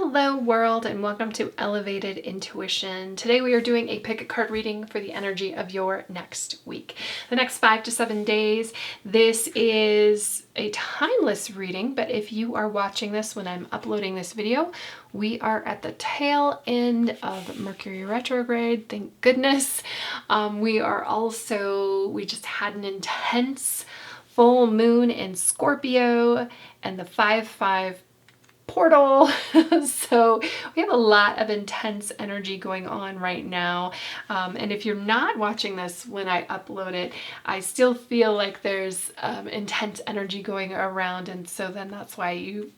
Hello world, and welcome to Elevated Intuition. Today we are doing a pick a card reading for the energy of your next week. The next 5 to 7 days. This is a timeless reading, but if you are watching this when I'm uploading this video, we are at the tail end of Mercury retrograde, thank goodness. We just had an intense full moon in Scorpio and the 5-5 portal. So we have a lot of intense energy going on right now. And if you're not watching this when I upload it, I still feel like there's intense energy going around. And so then that's why you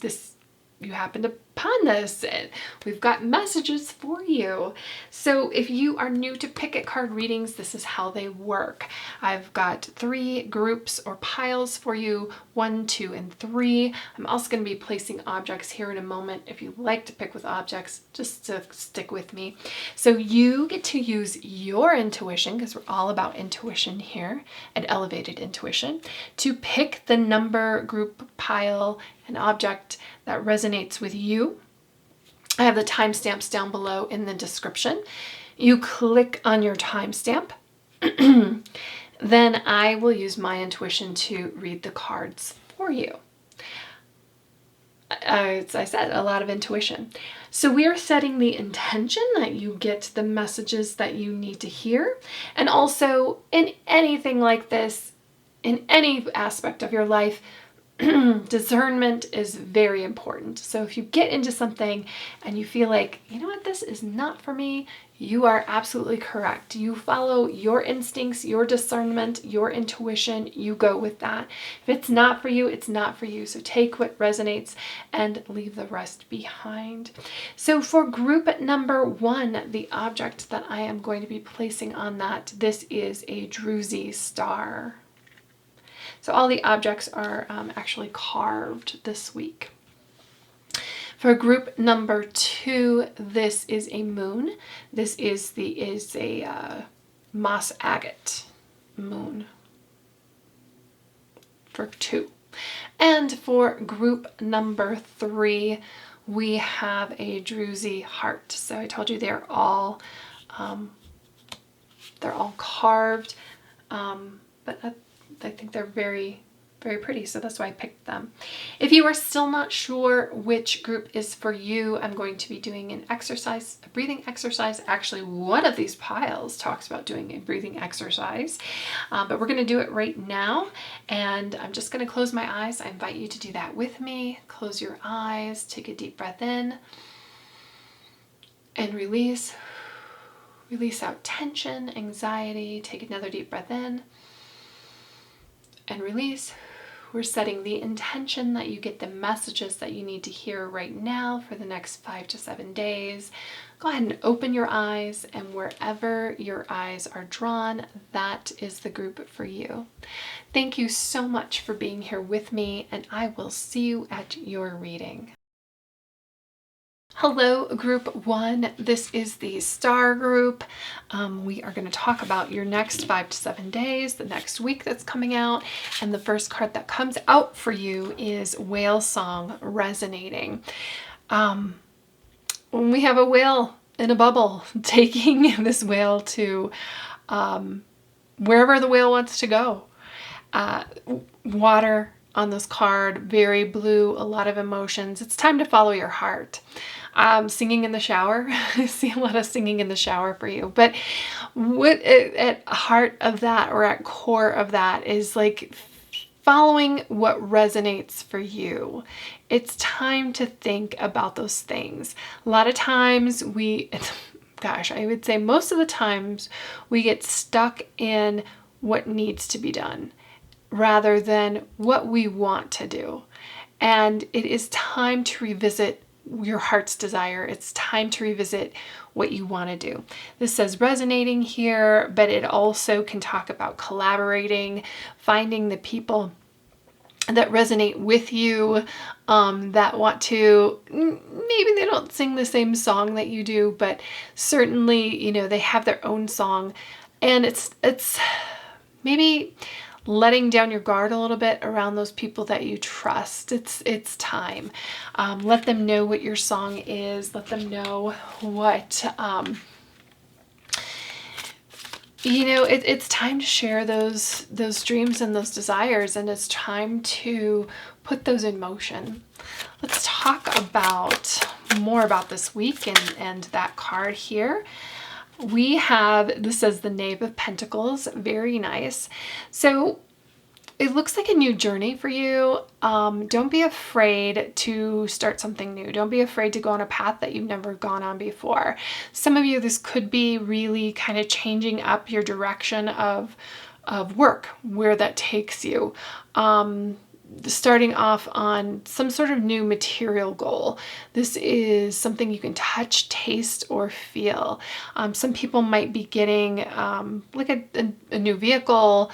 happen upon this. We've got messages for you. So if you are new to pick a card readings, this is how they work. I've got 3 groups or piles for you, 1, 2, and 3. I'm also going to be placing objects here in a moment. If you like to pick with objects, just to stick with me. So you get to use your intuition, because we're all about intuition here at Elevated Intuition, to pick the number, group, pile, an object that resonates with you. I have the timestamps down below in the description. You click on your timestamp. Then I will use my intuition to read the cards for you. As I said, a lot of intuition. So we are setting the intention that you get the messages that you need to hear. And also in anything like this, in any aspect of your life, discernment is very important. So if you get into something and you feel like, you know what, this is not for me, you are absolutely correct. You follow your instincts, your discernment, your intuition, you go with that. If it's not for you, it's not for you. So take what resonates and leave the rest behind. So for group number 1, the object that I am going to be placing on that, this is a druzy star. So all the objects are actually carved this week. For group number 2, this is a moon. This is a moss agate moon for 2. And for group number 3, we have a druzy heart. So I told you they're all carved, but I think they're very, very pretty, so that's why I picked them. If you are still not sure which group is for you, I'm going to be doing an exercise, a breathing exercise. Actually, one of these piles talks about doing a breathing exercise, but we're going to do it right now, and I'm just going to close my eyes. I invite you to do that with me. Close your eyes, take a deep breath in, and release. Release out tension, anxiety. Take another deep breath in and release. We're setting the intention that you get the messages that you need to hear right now for the next 5 to 7 days. Go ahead and open your eyes, and wherever your eyes are drawn, that is the group for you. Thank you so much for being here with me, and I will see you at your reading. Hello, group 1. This is the star group. We are going to talk about your next 5 to 7 days, the next week that's coming out. And the first card that comes out for you is Whale Song Resonating. When we have a whale in a bubble taking this whale to wherever the whale wants to go. Water on this card, very blue, a lot of emotions. It's time to follow your heart. Singing in the shower. I see a lot of singing in the shower for you. But what at heart of that, or at core of that, is like following what resonates for you. It's time to think about those things. A lot of times I would say most of the times we get stuck in what needs to be done rather than what we want to do. And it is time to revisit your heart's desire. It's time to revisit what you want to do. This says resonating here, but it also can talk about collaborating, finding the people that resonate with you, that want to, maybe they don't sing the same song that you do, but certainly, they have their own song, and it's maybe letting down your guard a little bit around those people that you trust. It's time. Let them know what your song is. Let them know what, it's time to share those dreams and those desires, and it's time to put those in motion. Let's talk more about this week and that card here. We have, this says the Knave of Pentacles, very nice. So it looks like a new journey for you. Don't be afraid to start something new. Don't be afraid to go on a path that you've never gone on before. Some of you, this could be really kind of changing up your direction of work, where that takes you. Starting off on some sort of new material goal. This is something you can touch, taste, or feel. Some people might be getting like a new vehicle,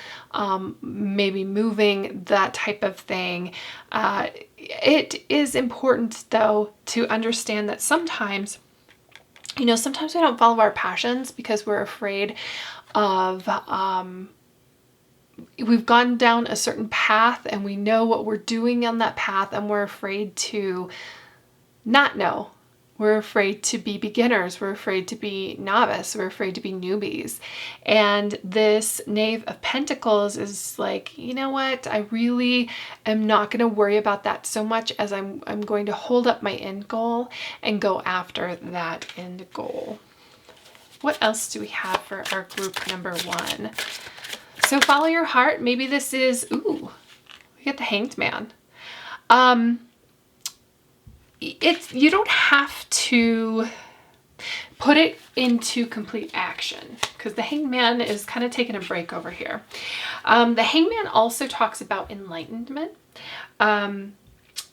maybe moving, that type of thing. It is important, though, to understand that sometimes we don't follow our passions because we're afraid of we've gone down a certain path and we know what we're doing on that path, and we're afraid to not know. We're afraid to be beginners. We're afraid to be novice. We're afraid to be newbies. And this Knave of Pentacles is like, you know what? I really am not going to worry about that so much, as I'm going to hold up my end goal and go after that end goal. What else do we have for our group number 1? So follow your heart. Maybe this is, we get the Hanged Man. You don't have to put it into complete action, because the Hanged Man is kind of taking a break over here. The Hanged Man also talks about enlightenment, and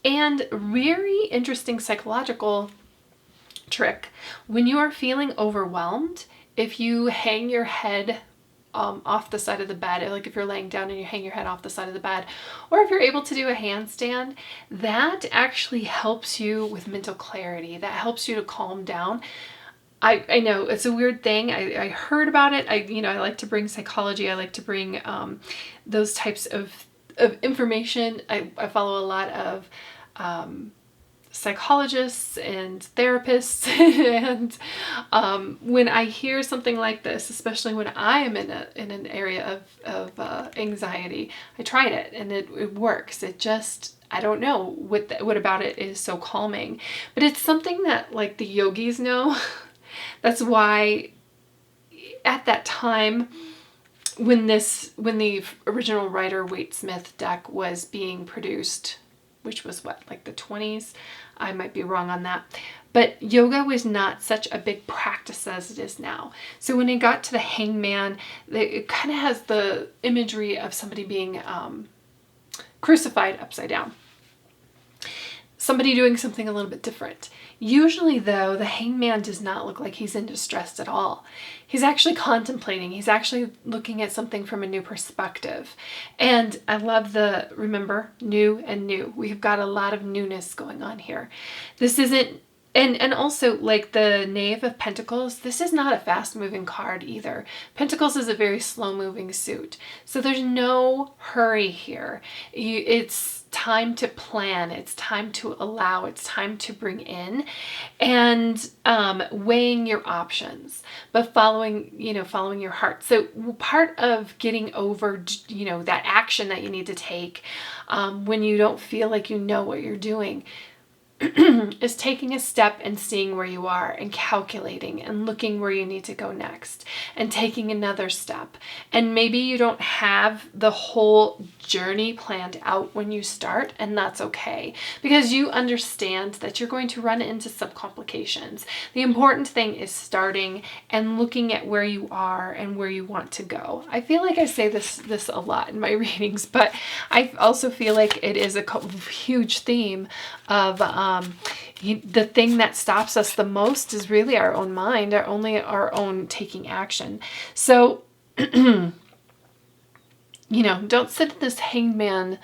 very interesting psychological trick. When you are feeling overwhelmed, if you hang your head off the side of the bed, like if you're laying down and you hang your head off the side of the bed, or if you're able to do a handstand, that actually helps you with mental clarity. That helps you to calm down. I know it's a weird thing. I heard about it. I like to bring psychology. I like to bring those types of information. I follow a lot of psychologists and therapists, and when I hear something like this, especially when I am in an area of anxiety, I tried it and it works. It just, I don't know what about it is so calming, but it's something that like the yogis know. That's why at that time, when the original Rider-Waite-Smith deck was being produced, which was what, like the 20s? I might be wrong on that. But yoga was not such a big practice as it is now. So when it got to the Hanged Man, it kind of has the imagery of somebody being crucified upside down. Somebody doing something a little bit different. Usually, though, the Hanged Man does not look like he's in distress at all. He's actually contemplating. He's actually looking at something from a new perspective. And I love remember, new and new. We've got a lot of newness going on here. This isn't, and also like the Knave of Pentacles, this is not a fast moving card either. Pentacles is a very slow moving suit. So there's no hurry here. It's time to plan. It's time to allow. It's time to bring in, and weighing your options, but following your heart. So part of getting over, that action that you need to take when you don't feel like you know what you're doing is taking a step and seeing where you are and calculating and looking where you need to go next and taking another step. And maybe you don't have the whole journey planned out when you start, and that's okay, because you understand that you're going to run into some complications. The important thing is starting and looking at where you are and where you want to go. I feel like I say this a lot in my readings, but I also feel like it is a huge theme of the thing that stops us the most is really our own mind, our own taking action. So, don't sit in this Hanged Man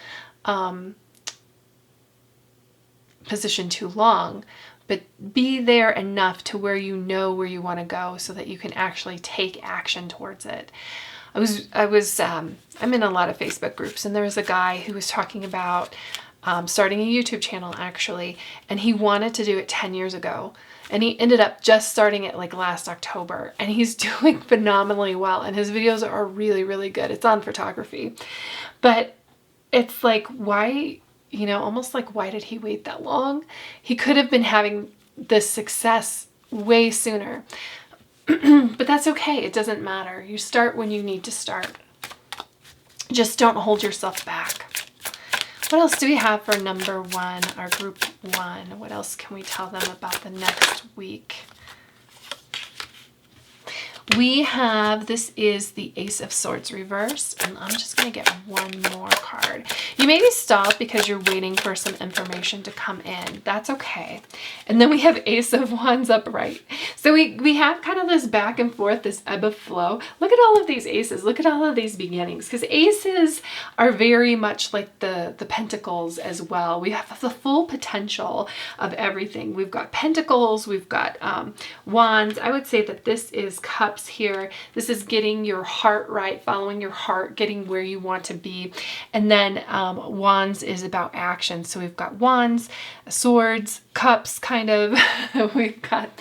position too long, but be there enough to where you know where you want to go so that you can actually take action towards it. I'm in a lot of Facebook groups, and there was a guy who was talking about starting a YouTube channel actually, and he wanted to do it 10 years ago. And he ended up just starting it like last October, and he's doing phenomenally well. And his videos are really, really good. It's on photography, but it's like, why, you know, almost like, why did he wait that long? He could have been having this success way sooner, but that's okay. It doesn't matter. You start when you need to start. Just don't hold yourself back. What else do we have for number one, our group one? What else can we tell them about the next week? We have, this is the Ace of Swords reversed, and I'm just going to get one more card. You may be stalled because you're waiting for some information to come in. That's okay. And then we have Ace of Wands upright. So we have kind of this back and forth, this ebb of flow. Look at all of these aces. Look at all of these beginnings, because aces are very much like the pentacles as well. We have the full potential of everything. We've got pentacles, we've got wands. I would say that this is cups here. This is getting your heart right, following your heart, getting where you want to be. And then wands is about action. So we've got wands, swords, cups, kind of. We've got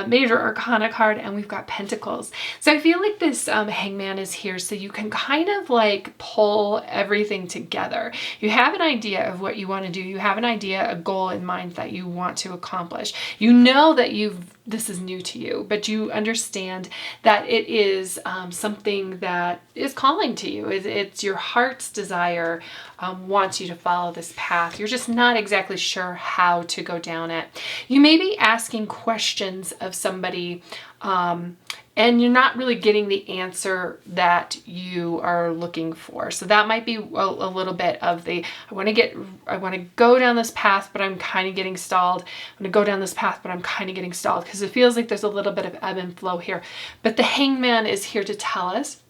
major arcana card, and we've got pentacles. So I feel like this hangman is here so you can kind of like pull everything together. You have an idea of what you want to do. You have an idea, a goal in mind that you want to accomplish. You know that this is new to you, but you understand that it is something that is calling to you. It's your heart's desire, wants you to follow this path. You're just not exactly sure how to go down it. You may be asking questions of somebody, and you're not really getting the answer that you are looking for. So that might be a little bit of the, I want to go down this path, but I'm kind of getting stalled. I'm going to go down this path, but I'm kind of getting stalled, because it feels like there's a little bit of ebb and flow here. But the hangman is here to tell us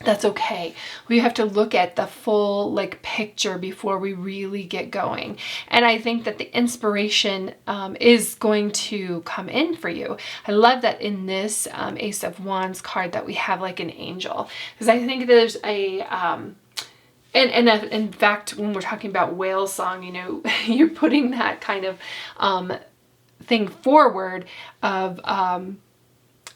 that's okay. We have to look at the full like picture before we really get going. And I think that the inspiration is going to come in for you. I love that in this Ace of Wands card that we have like an angel, because I think there's a and in fact, when we're talking about whale song, you know, you're putting that kind of thing forward of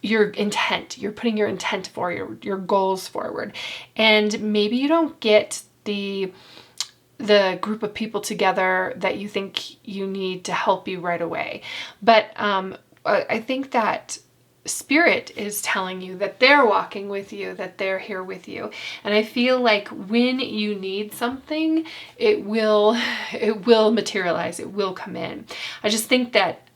your intent. You're putting your intent for your goals forward. And maybe you don't get the group of people together that you think you need to help you right away. But I think that Spirit is telling you that they're walking with you, that they're here with you. And I feel like when you need something, it will materialize. It will come in. I just think that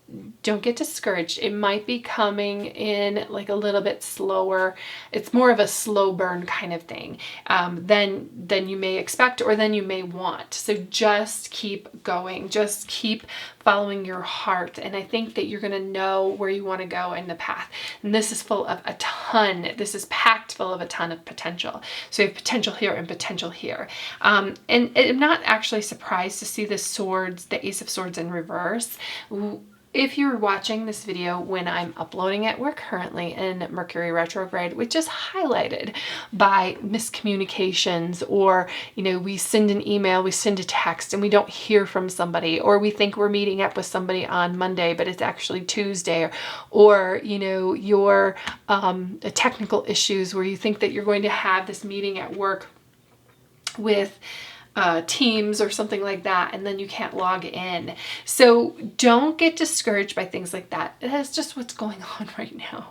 don't get discouraged. It might be coming in like a little bit slower. It's more of a slow burn kind of thing than you may expect, or than you may want. So just keep going. Just keep following your heart. And I think that you're going to know where you want to go in the path. And this is full of this is packed full of a ton of potential. So you have potential here and potential here. And I'm not actually surprised to see the swords, the Ace of Swords in reverse. If you're watching this video when I'm uploading it, we're currently in Mercury retrograde, which is highlighted by miscommunications, or, you know, we send an email, we send a text, and we don't hear from somebody, or we think we're meeting up with somebody on Monday, but it's actually Tuesday, or you know, your technical issues where you think that you're going to have this meeting at work with Teams or something like that, and then you can't log in. So don't get discouraged by things like that. That's just what's going on right now.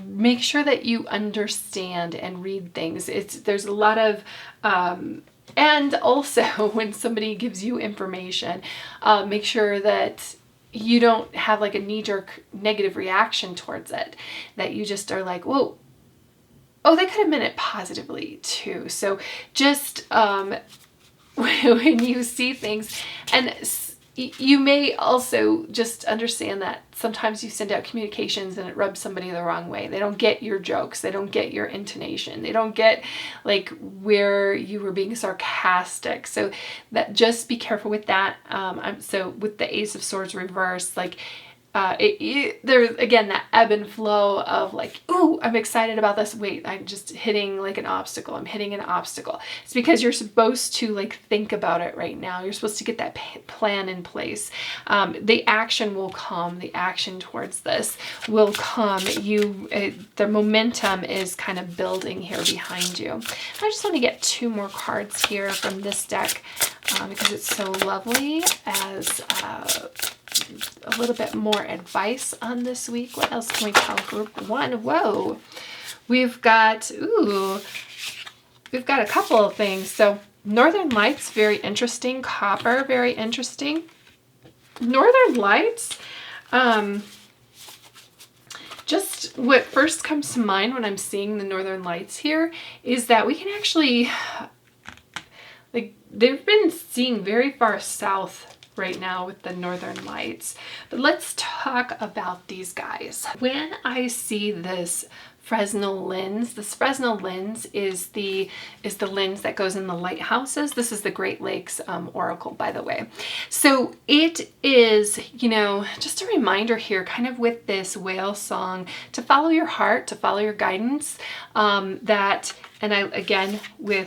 Make sure that you understand and read things. There's a lot of and also when somebody gives you information, make sure that you don't have like a knee-jerk negative reaction towards it, that you just are like, whoa, oh, they could have meant it positively too. So just when you see things, and you may also just understand that sometimes you send out communications and it rubs somebody the wrong way. They don't get your jokes. They don't get your intonation. They don't get like where you were being sarcastic. So that, just be careful with that. So with the Ace of Swords reverse, like, there's again that ebb and flow of like, ooh, I'm excited about this. Wait, I'm just hitting like an obstacle. I'm hitting an obstacle. It's because you're supposed to like think about it right now. You're supposed to get that plan in place. The action will come. The action towards this will come. The momentum is kind of building here behind you. I just want to get 2 more cards here from this deck because it's so lovely as a little bit more advice on this week. What else can we tell group 1? Whoa, we've got a couple of things. So Northern Lights, very interesting. Copper, very interesting. Northern Lights, just what first comes to mind when I'm seeing the Northern Lights here is that we can actually, like, they've been seeing very far south right now with the Northern Lights. But let's talk about these guys. When I see this Fresnel lens, this Fresnel lens is the lens that goes in the lighthouses. This is the Great Lakes Oracle, by the way. So it is, you know, just a reminder here, kind of with this whale song, to follow your heart, to follow your guidance, and I, again, we'll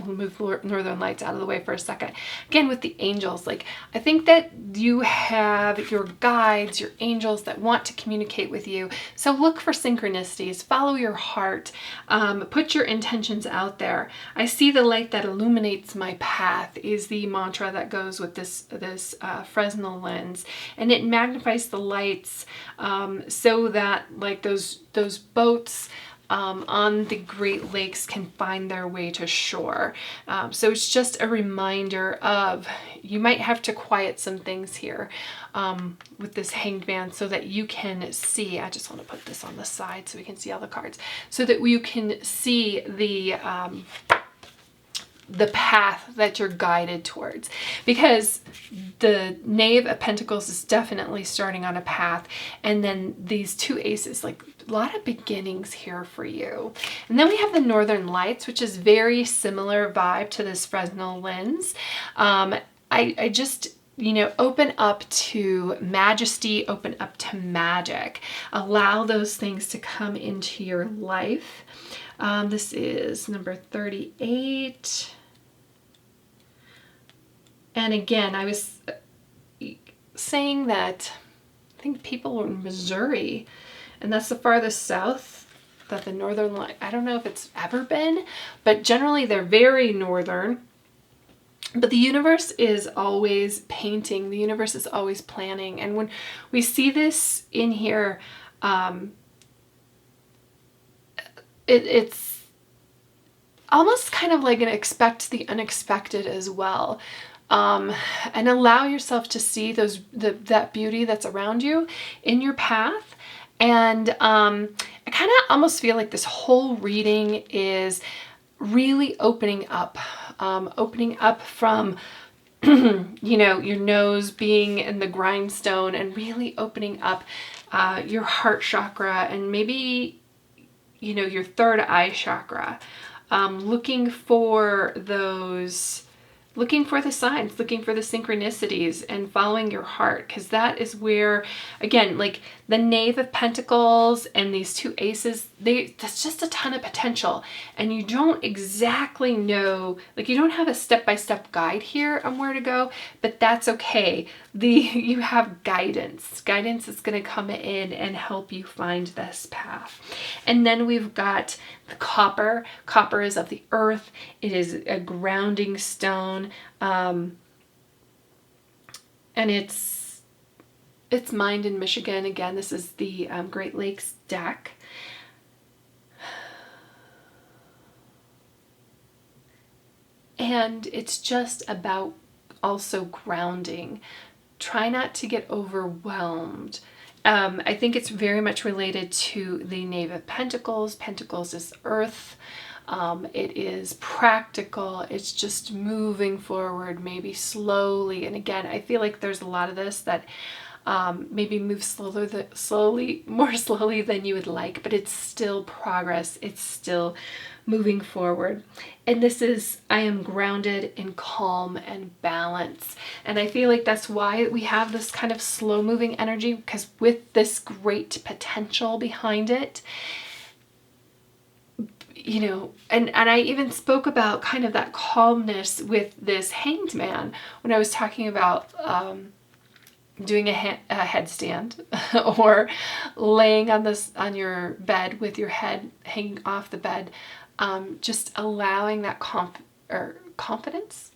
move Northern Lights out of the way for a second. Again, with the angels, like, I think that you have your guides, your angels that want to communicate with you. So look for synchronicities, follow your heart, put your intentions out there. I see the light that illuminates my path is the mantra that goes with this Fresnel lens, and it magnifies the lights so that like those boats on the Great Lakes can find their way to shore. So it's just a reminder of, you might have to quiet some things here with this Hanged Man so that you can see, I just want to put this on the side so we can see all the cards, so that you can see the path that you're guided towards, because the Knave of Pentacles is definitely starting on a path, and then these 2 aces, like a lot of beginnings here for you. And then we have the Northern Lights, which is very similar vibe to this Fresnel lens. I just, you know, open up to majesty, open up to magic, allow those things to come into your life. This is number 38. And again, I was saying that I think people in Missouri, and that's the farthest south that the Northern Light, I don't know if it's ever been, but generally they're very northern. But the universe is always painting, the universe is always planning. And when we see this in here, it's almost kind of like an expect the unexpected as well. And allow yourself to see that beauty that's around you in your path. And I kind of almost feel like this whole reading is really opening up from, you know, your nose being in the grindstone, and really opening up your heart chakra, and maybe, you know, your 3rd eye chakra, looking for the signs, looking for the synchronicities, and following your heart, because that is where, again, like the Knave of Pentacles and these 2 aces, that's just a ton of potential, and you don't exactly know, like you don't have a step-by-step guide here on where to go, but that's okay. You have guidance. Guidance is going to come in and help you find this path. And then we've got the copper. Copper is of the earth. It is a grounding stone. And it's mined in Michigan. Again, this is the Great Lakes deck. And it's just about also grounding. Try not to get overwhelmed. I think it's very much related to the Knave of Pentacles. Pentacles is earth. It is practical. It's just moving forward, maybe slowly. And again, I feel like there's a lot of this that maybe move more slowly than you would like, but it's still progress. It's still moving forward. And this is, I am grounded in calm and balance. And I feel like that's why we have this kind of slow moving energy, because with this great potential behind it, you know, and I even spoke about kind of that calmness with this Hanged Man when I was talking about doing a headstand or laying on your bed with your head hanging off the bed, just allowing that confidence.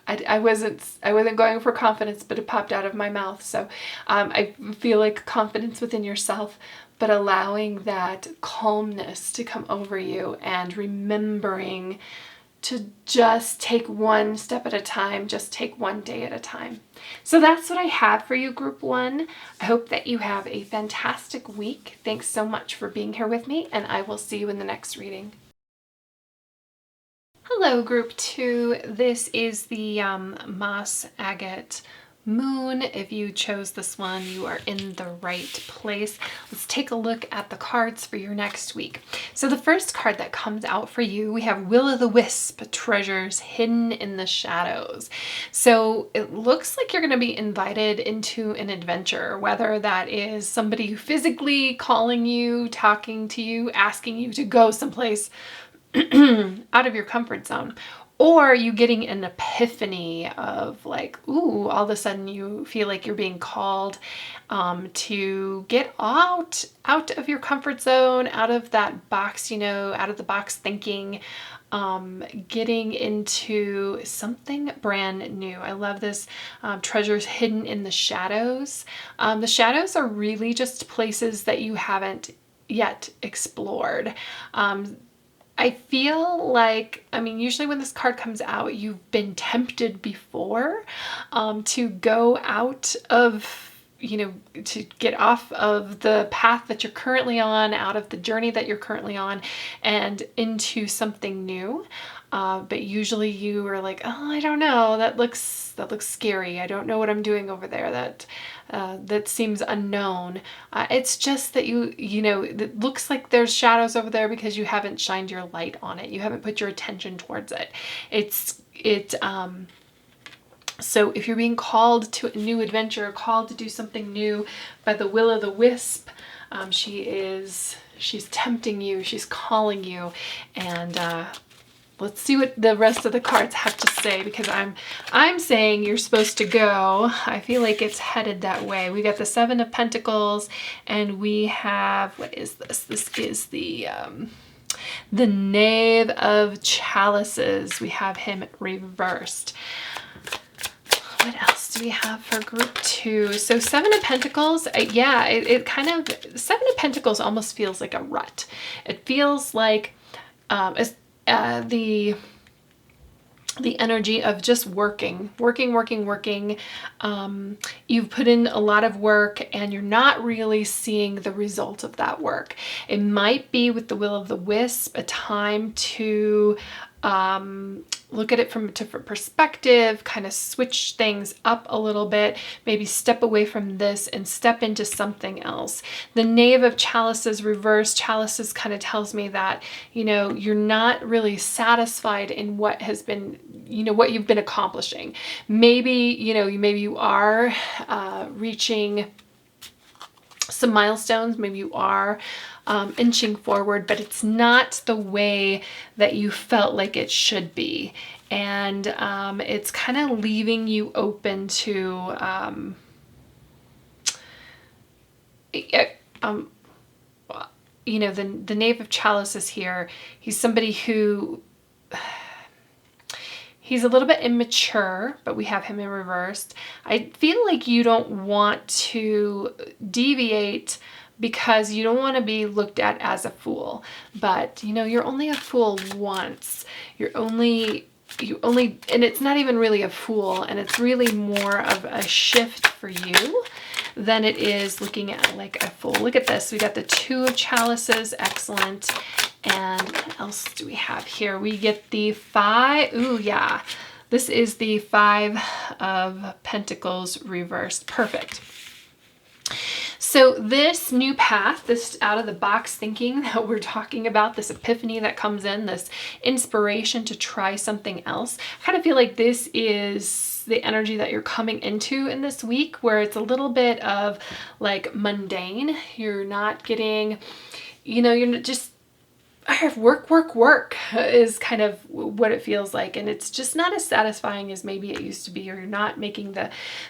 I wasn't going for confidence, but it popped out of my mouth. So I feel like confidence within yourself, but allowing that calmness to come over you and remembering to just take one step at a time, just take one day at a time. So that's what I have for you, Group 1. I hope that you have a fantastic week. Thanks so much for being here with me, and I will see you in the next reading. Hello, Group 2. This is the Moss Agate Moon. If you chose this one, you are in the right place. Let's take a look at the cards for your next week. So the first card that comes out for you, we have Will-o'-the-Wisp, Treasures Hidden in the Shadows. So it looks like you're going to be invited into an adventure, whether that is somebody physically calling you, talking to you, asking you to go someplace out of your comfort zone, or you getting an epiphany of like, ooh, all of a sudden you feel like you're being called to get out of your comfort zone, out of that box, you know, out of the box thinking, getting into something brand new. I love this, treasures hidden in the shadows. The shadows are really just places that you haven't yet explored. I feel like, I mean, usually when this card comes out, you've been tempted before to go out of, you know, to get off of the path that you're currently on, out of the journey that you're currently on, and into something new. But usually you are like, oh, I don't know, that looks scary. I don't know what I'm doing over there. That seems unknown. It's just that you know, it looks like there's shadows over there because you haven't shined your light on it. You haven't put your attention towards it. So if you're being called to a new adventure, called to do something new by the Will-o'-the-Wisp, she's tempting you, she's calling you, and let's see what the rest of the cards have to say, because I'm saying you're supposed to go. I feel like it's headed that way. We got the Seven of Pentacles, and we have, what is this? This is the Knave of Chalices. We have him reversed. What else do we have for Group 2? So Seven of Pentacles, yeah, it kind of, Seven of Pentacles almost feels like a rut. It feels like the energy of just working. You've put in a lot of work and you're not really seeing the result of that work. It might be with the Will-o'-the-Wisp a time to look at it from a different perspective, kind of switch things up a little bit, maybe step away from this and step into something else. The Knave of Chalices reversed. Chalices kind of tells me that, you know, you're not really satisfied in what has been, you know, what you've been accomplishing. Maybe, you know, maybe you are reaching some milestones, maybe you are inching forward, but it's not the way that you felt like it should be. And it's kind of leaving you open to, you know, the Knave of Chalices here, he's somebody who, he's a little bit immature, but we have him in reversed. I feel like you don't want to deviate because you don't want to be looked at as a fool. But, you know, you're only a fool once. You only, and it's not even really a fool, and it's really more of a shift for you than it is looking at like a fool. Look at this. We got the Two of Chalices. Excellent. And what else do we have here? We get the Five. Ooh, yeah. This is the Five of Pentacles reversed. Perfect. So this new path, this out of the box thinking that we're talking about, this epiphany that comes in, this inspiration to try something else, I kind of feel like this is the energy that you're coming into in this week, where it's a little bit of like mundane. You're not getting, you know, you're just work is kind of what it feels like, and it's just not as satisfying as maybe it used to be, or you're not making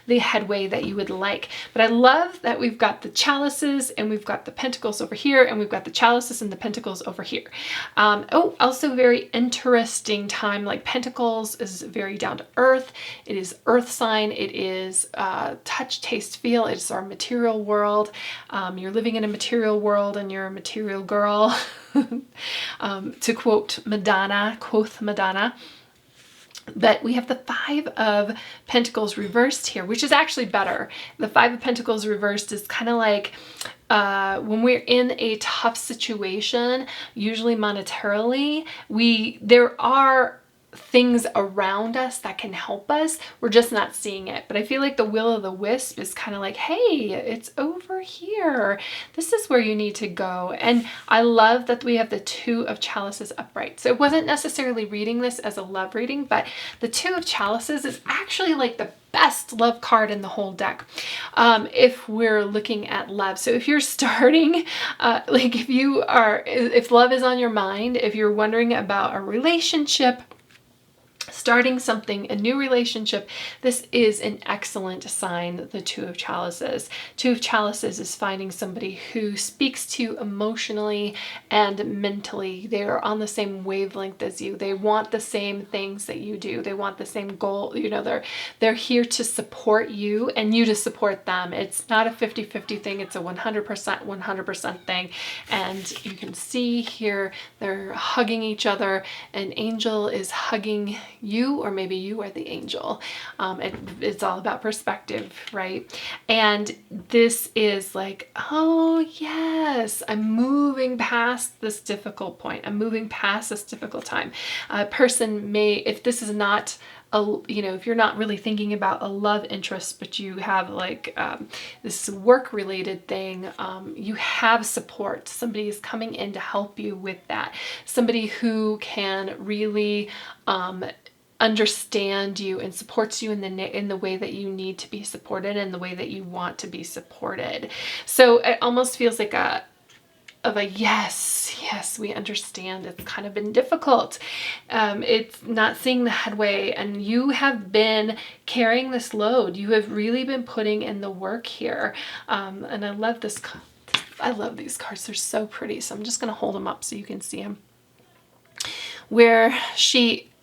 the headway that you would like. But I love that we've got the chalices and we've got the pentacles over here, and we've got the chalices and the pentacles over here. Oh, also very interesting time. Like pentacles is very down to earth. It is earth sign. It is touch, taste, feel. It's our material world. You're living in a material world and you're a material girl. To quote Madonna, that we have the Five of Pentacles reversed here, which is actually better. The Five of Pentacles reversed is kind of like when we're in a tough situation, usually monetarily, there are things around us that can help us. We're just not seeing it. But I feel like the will of the wisp is kind of like, hey, it's over here. This is where you need to go. And I love that we have the Two of Chalices upright. So it wasn't necessarily reading this as a love reading, but the Two of Chalices is actually like the best love card in the whole deck, if we're looking at love. So if you're starting, like if love is on your mind, if you're wondering about a relationship, starting something, a new relationship, this is an excellent sign, the Two of Chalices. Two of Chalices is finding somebody who speaks to you emotionally and mentally. They are on the same wavelength as you. They want the same things that you do. They want the same goal. You know, they're here to support you and you to support them. It's not a 50-50 thing. It's a 100% thing. And you can see here, they're hugging each other. An angel is hugging you, or maybe you are the angel. It's all about perspective, right? And this is like, oh yes, I'm moving past this difficult point. I'm moving past this difficult time. A person may, if this is not if you're not really thinking about a love interest, but you have like this work related thing, you have support. Somebody is coming in to help you with that. Somebody who can really understand you and supports you in the way that you need to be supported and the way that you want to be supported. So it almost feels like yes, we understand. It's kind of been difficult. It's not seeing the headway, and you have been carrying this load. You have really been putting in the work here. And I love this. I love these cards. They're so pretty. So I'm just going to hold them up so you can see them.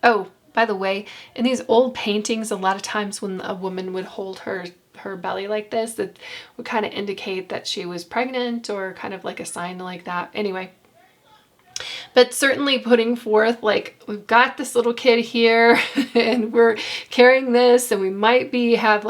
Oh, by the way, in these old paintings, a lot of times when a woman would hold her belly like this, that would kind of indicate that she was pregnant, or kind of like a sign like that. Anyway, but certainly putting forth, like, we've got this little kid here and we're carrying this, and we might have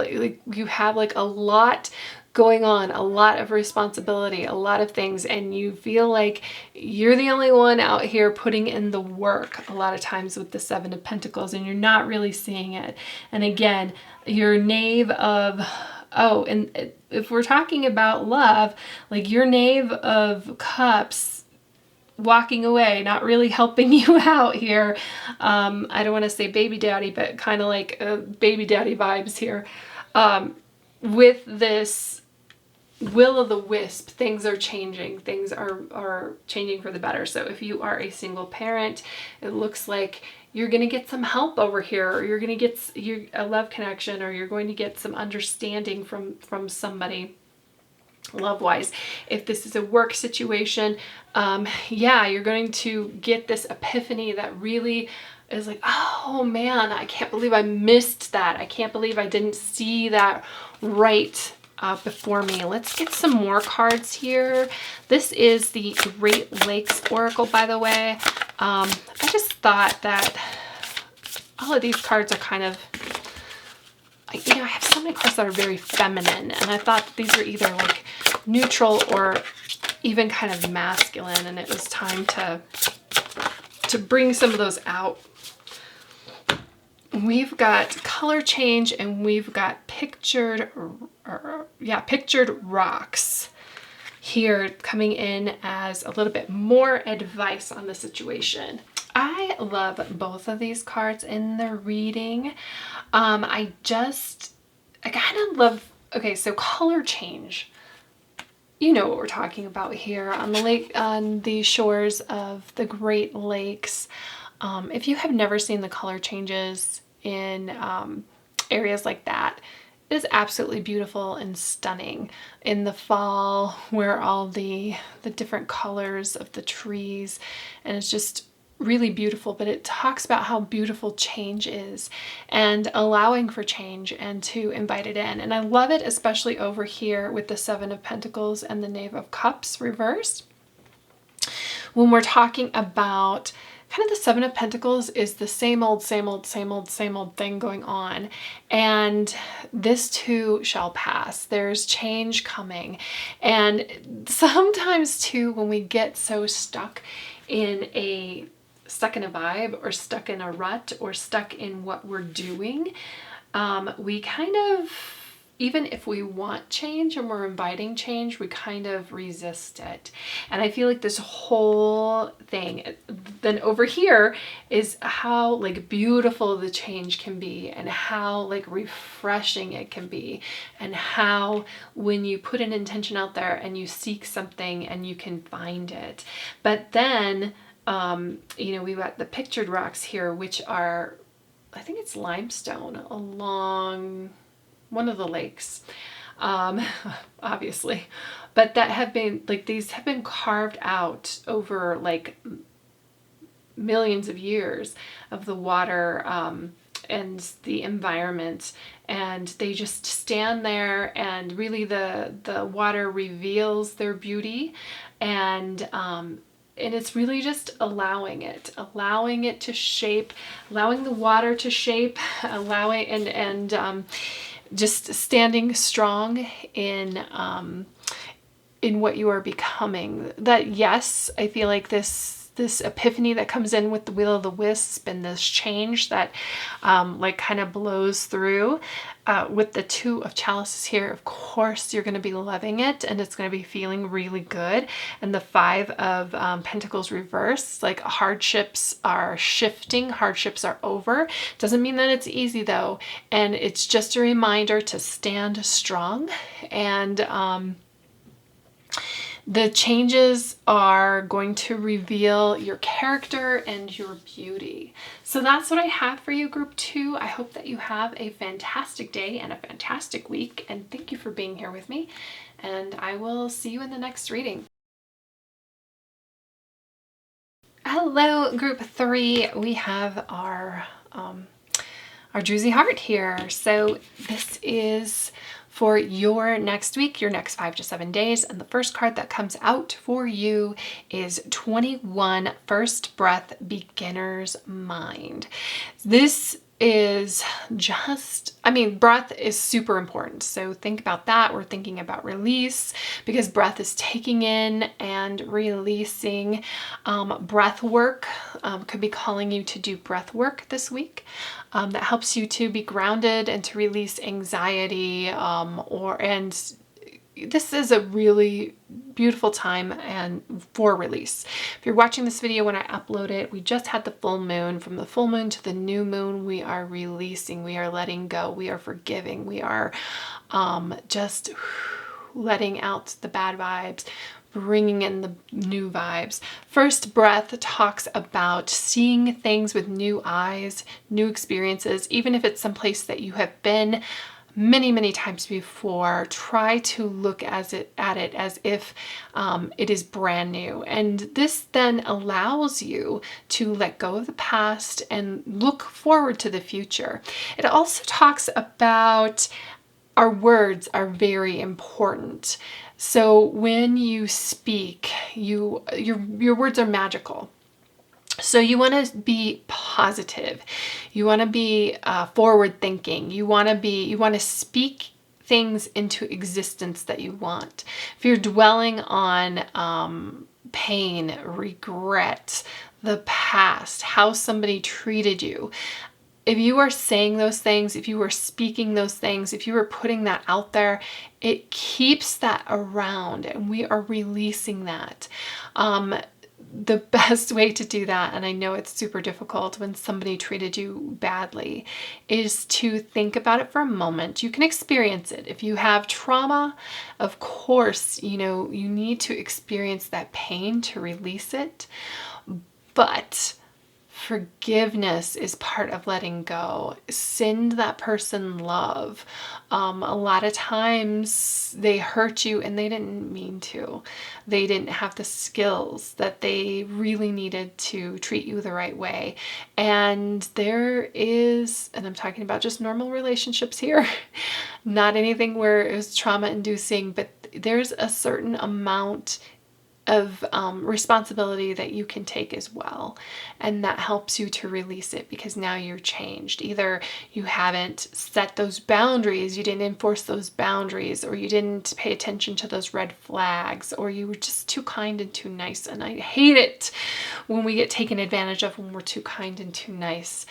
you have like a lot going on, a lot of responsibility, a lot of things, and you feel like you're the only one out here putting in the work a lot of times with the Seven of Pentacles, and you're not really seeing it. And again, your Knave of, and if we're talking about love, like your Knave of Cups walking away, not really helping you out here. I don't want to say baby daddy, but kind of like baby daddy vibes here. With this will of the wisp, things are changing. Things are changing for the better. So if you are a single parent, it looks like you're going to get some help over here, or you're going to get a love connection, or you're going to get some understanding from somebody love-wise. If this is a work situation, you're going to get this epiphany that really is like, oh man, I can't believe I missed that. I can't believe I didn't see that right before me. Let's get some more cards here. This is the Great Lakes Oracle, by the way. I just thought that all of these cards are kind of, I have so many cards that are very feminine, and I thought these were either like neutral or even kind of masculine, and it was time to bring some of those out. We've got color change, and we've got pictured rocks. here coming in as a little bit more advice on the situation. I love both of these cards in the reading. I kind of love, okay, so color change. You know what we're talking about here on the lake, on the shores of the Great Lakes. If you have never seen the color changes in areas like that, it is absolutely beautiful and stunning in the fall, where all the different colors of the trees, and it's just really beautiful. But it talks about how beautiful change is and allowing for change and to invite it in. And I love it, especially over here with the Seven of Pentacles and the Knave of Cups reversed. When we're talking about kind of the Seven of Pentacles is the same old thing going on. And this too shall pass. There's change coming. And sometimes too, when we get so stuck in a vibe, or stuck in a rut, or stuck in what we're doing, we kind of, even if we want change and we're inviting change, we kind of resist it. And I feel like this whole thing then over here is how like beautiful the change can be, and how like refreshing it can be, and how when you put an intention out there and you seek something and you can find it. But then you know, we've got the pictured rocks here, which are, I think it's limestone along one of the lakes, obviously, but that have been like, these have been carved out over like millions of years of the water and the environment, and they just stand there, and really the water reveals their beauty, and it's really just allowing it to shape, allowing the water to shape, allowing and just standing strong in what you are becoming. That, yes, I feel like this epiphany that comes in with the Wheel of the Wisp, and this change that like kind of blows through with the Two of Chalices here. Of course, you're going to be loving it, and it's going to be feeling really good. And the Five of Pentacles reverse, like hardships are shifting, hardships are over. Doesn't mean that it's easy though, and it's just a reminder to stand strong. And the changes are going to reveal your character and your beauty. So that's what I have for you, Group 2. I hope that you have a fantastic day and a fantastic week. And thank you for being here with me. And I will see you in the next reading. Hello, Group 3. We have our Druzy Heart here. So this is for your next week, your next 5 to 7 days. And the first card that comes out for you is 21, First Breath, Beginner's Mind. This is just, I mean, breath is super important. So think about that. We're thinking about release, because breath is taking in and releasing. Breath work could be calling you to do breath work this week. That helps you to be grounded and to release anxiety, and this is a really beautiful time and for release. If you're watching this video when I upload it, we just had the full moon. From the full moon to the new moon, we are releasing, we are letting go, we are forgiving, we are just letting out the bad vibes, bringing in the new vibes. First Breath talks about seeing things with new eyes, new experiences, even if it's someplace that you have been many times before. Try to look at it as if it is brand new. And this then allows you to let go of the past and look forward to the future. It also talks about our words are very important. So when you speak, your words are magical. So you want to be positive. You want to be forward thinking. You want to speak things into existence that you want. If you're dwelling on pain, regret, the past, how somebody treated you, if you are saying those things, if you are speaking those things, if you are putting that out there, it keeps that around, and we are releasing that. The best way to do that, and I know it's super difficult when somebody treated you badly, is to think about it for a moment. You can experience it. If you have trauma, of course, you know, you need to experience that pain to release it. But forgiveness is part of letting go. Send that person love. A lot of times they hurt you and they didn't mean to. They didn't have the skills that they really needed to treat you the right way. And there is, and I'm talking about just normal relationships here, not anything where it was trauma inducing, but there's a certain amount of responsibility that you can take as well. And that helps you to release it, because now you're changed. Either you haven't set those boundaries, you didn't enforce those boundaries, or you didn't pay attention to those red flags, or you were just too kind and too nice. And I hate it when we get taken advantage of when we're too kind and too nice,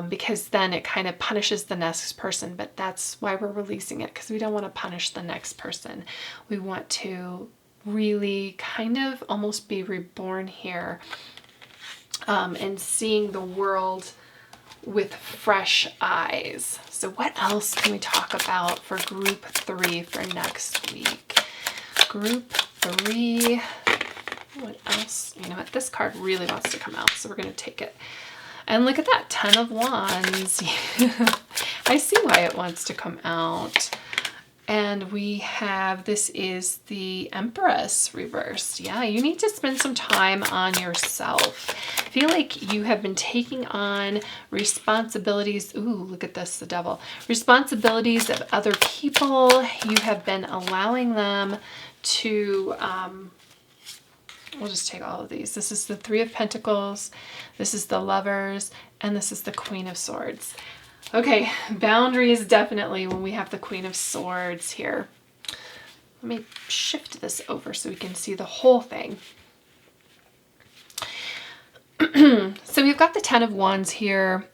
because then it kind of punishes the next person. But that's why we're releasing it, because we don't want to punish the next person. We want to really kind of almost be reborn here, and seeing the world with fresh eyes. So what else can we talk about for group 3 for next week? Group 3, what else? You know what, this card really wants to come out, so we're going to take it. And look at that, 10 of Wands. I see why it wants to come out. And we have, this is the Empress reversed. Yeah, you need to spend some time on yourself. I feel like you have been taking on responsibilities. Ooh, look at this, the Devil. Responsibilities of other people. You have been allowing them to, we'll just take all of these. This is the 3 of Pentacles. This is the Lovers. And this is the Queen of Swords. Okay, boundaries definitely when we have the Queen of Swords here. Let me shift this over so we can see the whole thing. So we've got the 10 of Wands here,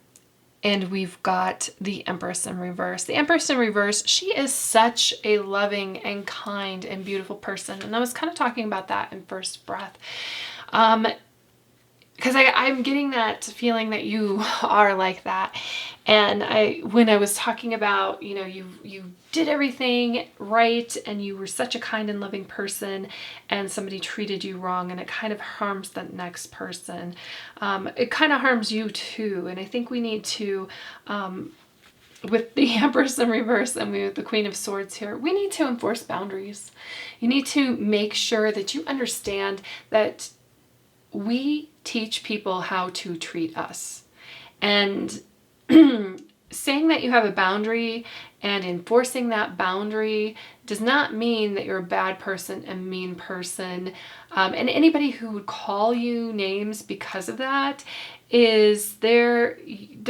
and we've got the Empress in reverse. The Empress in reverse, she is such a loving and kind and beautiful person. And I was kind of talking about that in First Breath. Because I'm getting that feeling that you are like that. And when I was talking about, you know, you did everything right and you were such a kind and loving person, and somebody treated you wrong, and it kind of harms the next person. It kind of harms you too. And I think we need to, with the Empress in reverse and with the Queen of Swords here, we need to enforce boundaries. You need to make sure that you understand that we teach people how to treat us. And saying that you have a boundary and enforcing that boundary does not mean that you're a bad person, a mean person. And anybody who would call you names because of that is they're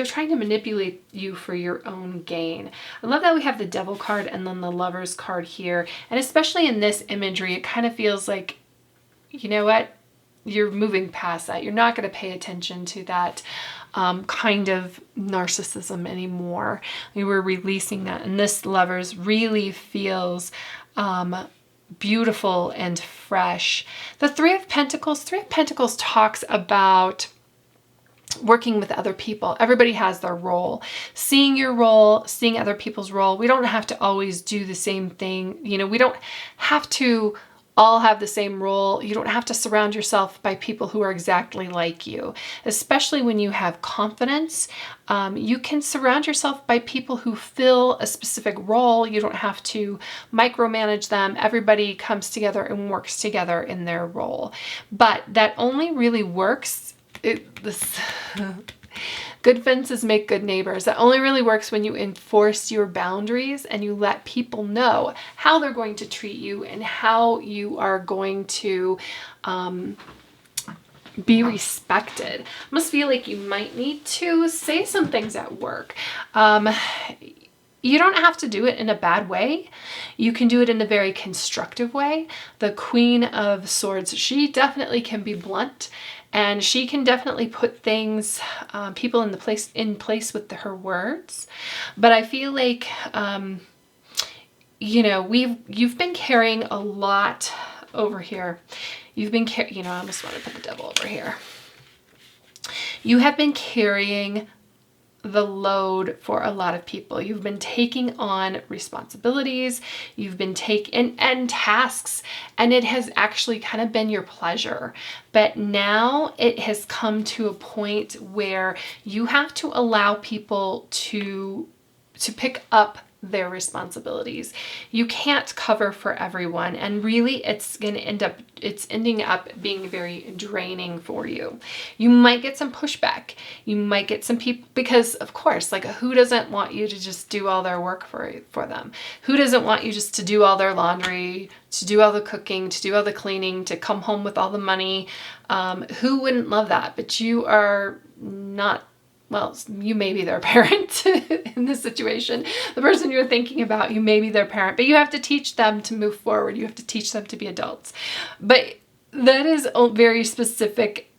trying to manipulate you for your own gain. I love that we have the Devil card and then the Lovers card here. And especially in this imagery, it kind of feels like, you know what? You're moving past that. You're not going to pay attention to that kind of narcissism anymore. We were releasing that. And this Lovers really feels beautiful and fresh. The 3 of Pentacles. 3 of Pentacles talks about working with other people. Everybody has their role. Seeing your role, seeing other people's role. We don't have to always do the same thing. You know, we don't have to all have the same role. You don't have to surround yourself by people who are exactly like you. Especially when you have confidence, you can surround yourself by people who fill a specific role. You don't have to micromanage them. Everybody comes together and works together in their role. But that only really works, good fences make good neighbors. That only really works when you enforce your boundaries and you let people know how they're going to treat you and how you are going to be respected. I almost feel like you might need to say some things at work. You don't have to do it in a bad way. You can do it in a very constructive way. The Queen of Swords, she definitely can be blunt and she can definitely put things, people in place with her words. But I feel like, you know, you've been carrying a lot over here. You've been you know, I almost want to put the devil over here. You have been carrying the load for a lot of people. You've been taking on responsibilities, you've been taking and tasks, and it has actually kind of been your pleasure. But now it has come to a point where you have to allow people to pick up their responsibilities. You can't cover for everyone, and really it's ending up being very draining for you. You might get some pushback. You might get some people, because of course, like, who doesn't want you to just do all their work for them? Who doesn't want you just to do all their laundry, to do all the cooking, to do all the cleaning, to come home with all the money? Who wouldn't love that? But you are not, well, you may be their parent in this situation. The person you're thinking about, you may be their parent, but you have to teach them to move forward. You have to teach them to be adults. But that is very specific.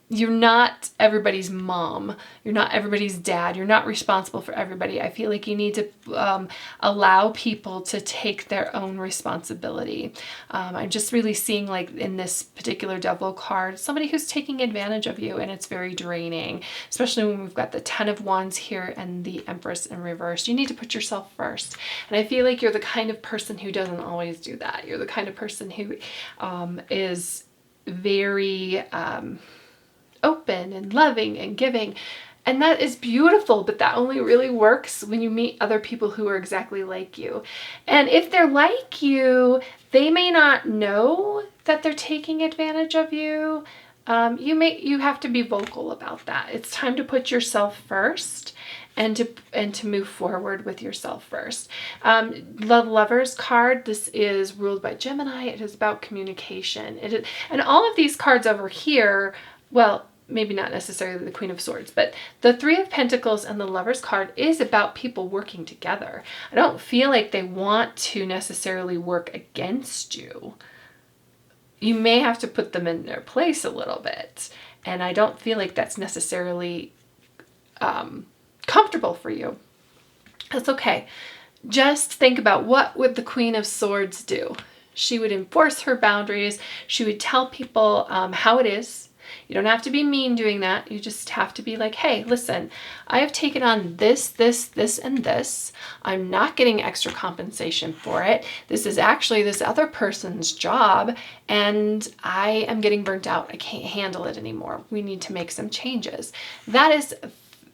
You're not everybody's mom. You're not everybody's dad. You're not responsible for everybody. I feel like you need to allow people to take their own responsibility. I'm just really seeing, like, in this particular devil card, somebody who's taking advantage of you, and it's very draining, especially when we've got the 10 of Wands here and the Empress in reverse. You need to put yourself first. And I feel like you're the kind of person who doesn't always do that. You're the kind of person who is very open and loving and giving, and that is beautiful, but that only really works when you meet other people who are exactly like you. And if they're like you, they may not know that they're taking advantage of you. You have to be vocal about that. It's time to put yourself first and to move forward with yourself first. The Lovers card, this is ruled by Gemini. It is about communication. And all of these cards over here, well, maybe not necessarily the Queen of Swords, but the Three of Pentacles and the Lovers card is about people working together. I don't feel like they want to necessarily work against you. You may have to put them in their place a little bit, and I don't feel like that's necessarily comfortable for you. That's okay. Just think about, what would the Queen of Swords do? She would enforce her boundaries. She would tell people how it is. You don't have to be mean doing that. You just have to be like, hey, listen, I have taken on this, this, and this. I'm not getting extra compensation for it. This is actually this other person's job, and I am getting burnt out. I can't handle it anymore. We need to make some changes. That is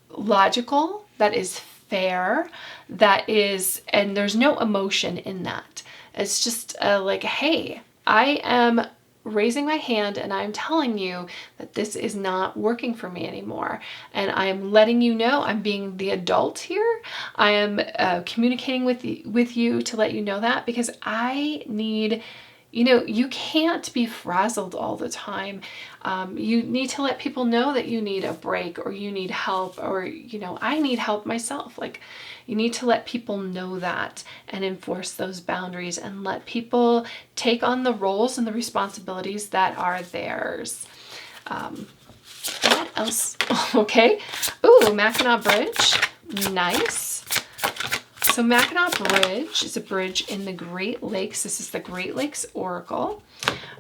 logical. That is fair. That is, and there's no emotion in that. It's just like, hey, I am raising my hand and I'm telling you that this is not working for me anymore. And I am letting you know, I'm being the adult here. I am communicating with you to let you know that, because I need, you know, you can't be frazzled all the time. You need to let people know that you need a break, or you need help, or, you know, I need help myself. Like, you need to let people know that and enforce those boundaries and let people take on the roles and the responsibilities that are theirs. What else? Okay. Ooh, Mackinac Bridge. Nice. So Mackinac Bridge is a bridge in the Great Lakes. This is the Great Lakes Oracle.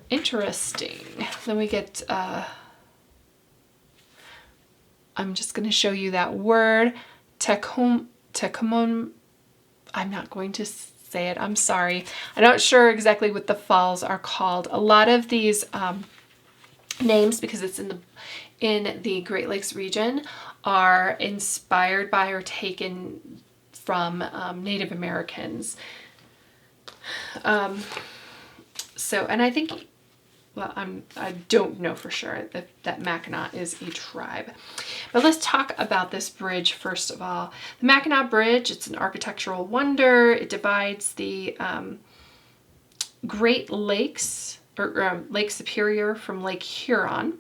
Interesting. Then we get, I'm just going to show you that word, Tecumon. I'm not going to say it. I'm sorry. I'm not sure exactly what the falls are called. A lot of these names, because it's in the Great Lakes region, are inspired by or taken from Native Americans. So, and I think, well, I don't know for sure that Mackinac is a tribe. But let's talk about this bridge first of all. The Mackinac Bridge, it's an architectural wonder. It divides the Great Lakes, or Lake Superior, from Lake Huron.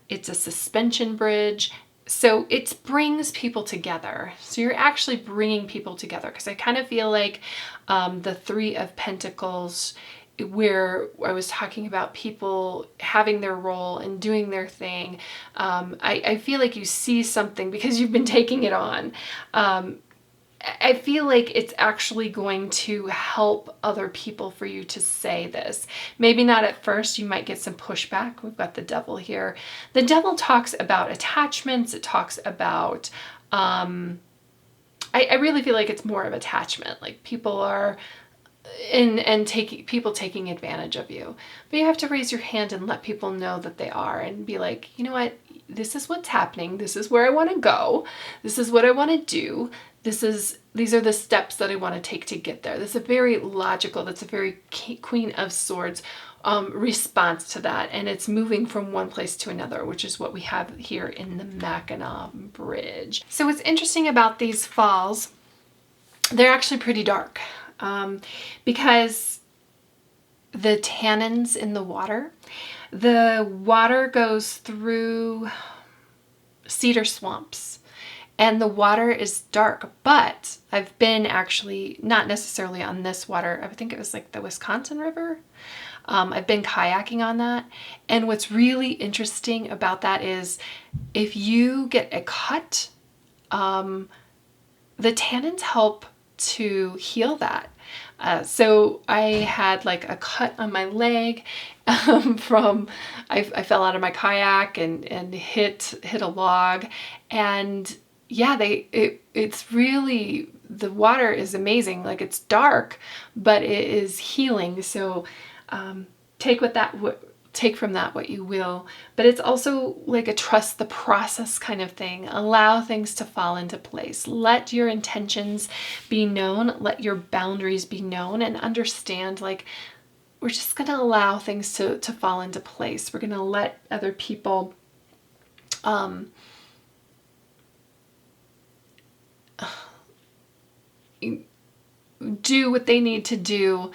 It's a suspension bridge. So it brings people together. So you're actually bringing people together, because I kind of feel like the Three of Pentacles where I was talking about people having their role and doing their thing, I feel like you see something because you've been taking it on. I feel like it's actually going to help other people for you to say this. Maybe not at first, you might get some pushback. We've got the devil here. The devil talks about attachments. It talks about, I really feel like it's more of attachment. Like people are taking advantage of you. But you have to raise your hand and let people know that they are, and be like, you know what, this is what's happening. This is where I want to go. This is what I want to do. These are the steps that I want to take to get there. That's a very logical, that's a very Queen of Swords response to that. And it's moving from one place to another, which is what we have here in the Mackinac Bridge. So what's interesting about these falls, they're actually pretty dark because the tannins in the water goes through cedar swamps. And the water is dark, but I've been actually, not necessarily on this water, I think it was like the Wisconsin River. I've been kayaking on that. And what's really interesting about that is if you get a cut, the tannins help to heal that. So I had like a cut on my leg from, I fell out of my kayak and hit a log, and yeah, it's really, the water is amazing. Like it's dark, but it is healing. So take from that what you will. But it's also like a trust the process kind of thing. Allow things to fall into place. Let your intentions be known. Let your boundaries be known, and understand, like, we're just going to allow things to fall into place. We're going to let other people do what they need to do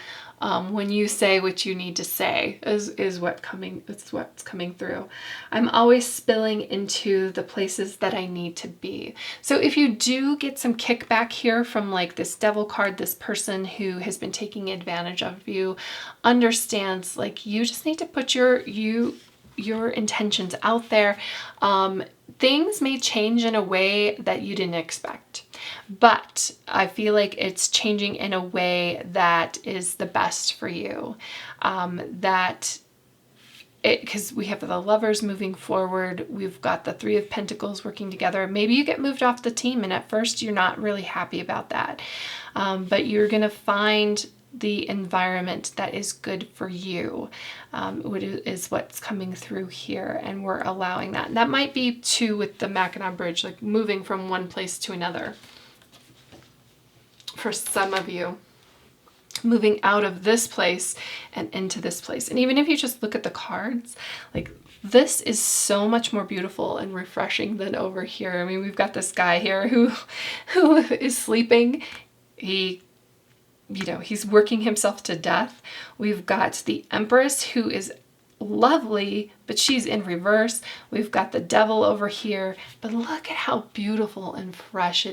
when you say what you need to say is what's coming through. I'm always spilling into the places that I need to be. So if you do get some kickback here from like this devil card, this person who has been taking advantage of you, understands like you just need to put your intentions out there. Things may change in a way that you didn't expect, but I feel like it's changing in a way that is the best for you. Because we have the Lovers moving forward, we've got the Three of Pentacles working together. Maybe you get moved off the team, and at first you're not really happy about that, but you're gonna find the environment that is good for you, is what's coming through here, and we're allowing that. And that might be too with the Mackinac Bridge, like moving from one place to another. For some of you, moving out of this place and into this place. And even if you just look at the cards, like this is so much more beautiful and refreshing than over here. I mean, we've got this guy here who is sleeping. He's working himself to death. We've got the Empress, who is lovely, but she's in reverse. We've got the Devil over here, but look at how beautiful and fresh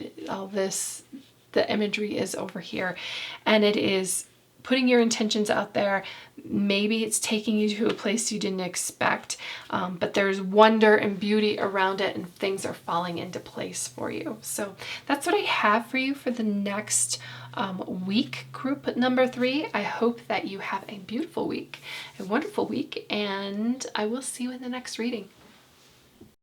the imagery is over here. And it is putting your intentions out there. Maybe it's taking you to a place you didn't expect, but there's wonder and beauty around it, and things are falling into place for you. So that's what I have for you for the next week, group number 3. I hope that you have a beautiful week, a wonderful week, and I will see you in the next reading.